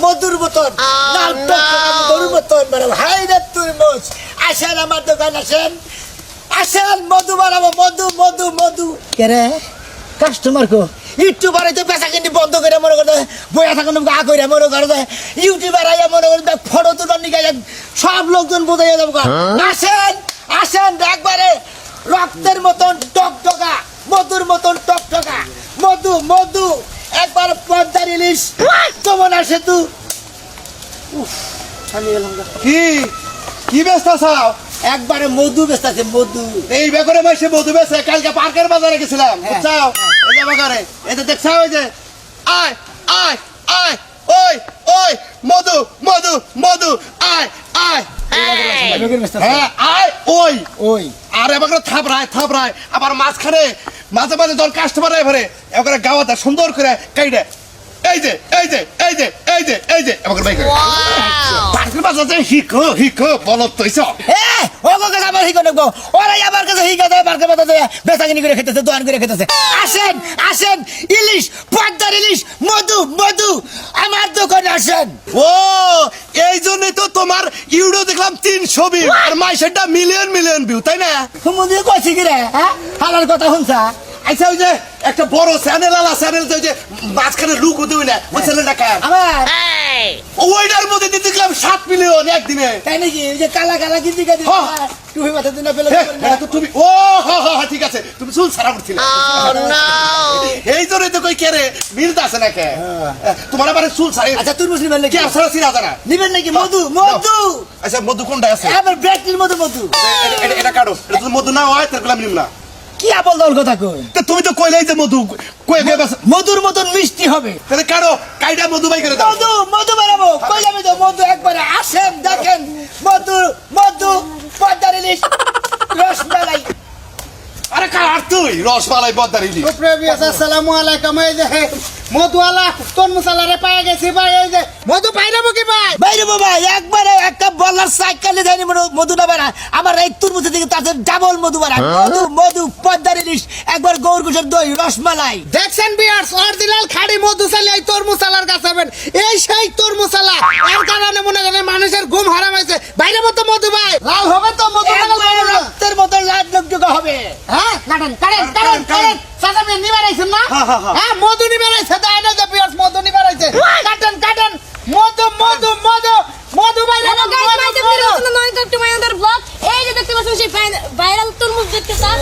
মধুর মতন লাল টকটকা মধুর মতন বানাবো। হাই রে তরমুজ, আসেন আমার দোকান, আসেন আসেন, মধু বানাবো, মধু মধু মধু। কে রে কাস্টমার কো? ইউটিউবার তো পেশা কিনে বন্ধ করে মনে করতে বইয়া থাকুন গা করে মনে করে ইউটিউবার আইয়া মনে করে ফটো তোলার নিকে সব লোকজন বোঝাইয়া যাবো। আসেন আসেন, একবারে রক্তের মতন টকটকা মধুর মতন টকটকা মধু মধু, একবার পদ্মার ইলিশ যমুনা সেতু। কি কি ব্যস্ত চাও? একবারে মধু বেচতে আছে মধু। এই বেকরে মাসে মধু বেচে কালকে পার্কের বাজারে গেছিলাম, বুঝছাও? এই যে বাজারে এই যে দেখছাও, এই যে আয় আয় আয়, ওই ওই মধু মধু মধু, আয় আয়, হ্যাঁ আয় ওই ওই আর এবার থাপড়ায় আবার মাঝখানে মাঝে মাঝে যখন কাস্টমার এবারে এবার গাওয়াটা সুন্দর করে কাইডে এই যে এই যে এই যে এই যে এই যে এবার বাইক পার্কের বাজারে হিকো বলত তৈছ। হ্যাঁ ও গো আমার হিকো নেবো, ওরাই আমার কাছে হিকো দেয়, পার্কের বাজারে বেচাকিনি করে খেতেছে, দোয়ান করে খেতেছে। আসেন আসেন, ইলিশ পদ্মার ইলিশ মধু মধু আমার দোকানে আসেন। ও এই জন্যই তো তোমার ইউটিউব দেখলাম 300 ভিউ আর মাইসেরটা মিলিয়ন মিলিয়ন ভিউ, তাই না? তুমি কইছি কি রে? হ্যাঁ হালার কথা শুনছা? আচ্ছা ওই যে একটা বড় চ্যানেল আলা চ্যানেল, ওই যে মাঝখানে লুক দিই না, ওই চ্যানেলটা কার? আমার ওইটার মধ্যে দিয়ে দেখলাম 7 মিলিয়ন একদিনে। তাই নাকি? ওই যে কালা কালা গিজি গাদি হ্যাঁ। টুপি মাথায় দিনা ফেলে এটা তো তুমি ও হ্যাঁ ঠিক আছে, তুমি চুল ছাড়া করছিলে। এই জন্যই তো কই কে রে মিলতে আছে না কে তোমার আবার চুল ছাড়ে। আচ্ছা তুই মুসলিম নাকি? কে ছাড়া চিনা জানা নিবেন নাকি মধু মধু? আচ্ছা মধু কোনটা আছে? আমার ব্রেকটির মধু মধু। এটা কাটো, এটা তো মধু না হয় তার নিম না। কি আপল দল কথা কই? তা তুমি তো কইলাই যে মধু কই গে বাস, মধুর মতন মিষ্টি হবে। তাহলে কাটো কাইডা মধু বাই করে দাও। মধু মধু বানাবো, কই যাবে তো মধু? একবারে আসেন দেখেন, মধু মধু পদ্মার ইলিশ রসমালাই। আরে কার তুই রসমালাই বদ্দার ইলি? সুপ্রিয়াস আসসালামু আলাইকুম। এই যে মধুওয়ালা তরমুজ আলারে পায়ে গেছি ভাই, এই যে মধু পাইরাবো কি ভাই? বাইরে বাবা একবারে একটা বলার সাইকেলে যায়নি মধু না বানা, আমার এই তুরমুজের দিকে তার ডাবল মধু বানা। মধু মধু পদ্মার ইলিশ, একবার গৌর কুশের দই রসমালাই। দেখছেন বিয়ার্স, অরিজিনাল খাঁটি মধু চালি এই তরমুজ আলার কাছে পাবেন। এই সেই তরমুজ আলা, এর কারণে মনে করেন মানুষের ঘুম হারাম হয়েছে। বাইরে মতো মধু ভাই লাল হবে তো মধু একবারে রক্তের মতো লাল টুকটুকা হবে। হ্যাঁ কাটেন কাটেন কাটেন কাটেন। সাদা মেয়ে নিবার আইছেন না? হ্যাঁ মধু নিবার আইছে, তাই না যে বিয়ার্স মধু নিবার আইছে। কাটেন কাটেন মধু মধু মধু মধু ভাই। হ্যালো গাইস, মাই দেবদের নতুন টু মাই আদার ব্লগ। এই যে দেখতে পাচ্ছেন সেই ভাইরাল তরমুজ দেখতে চান,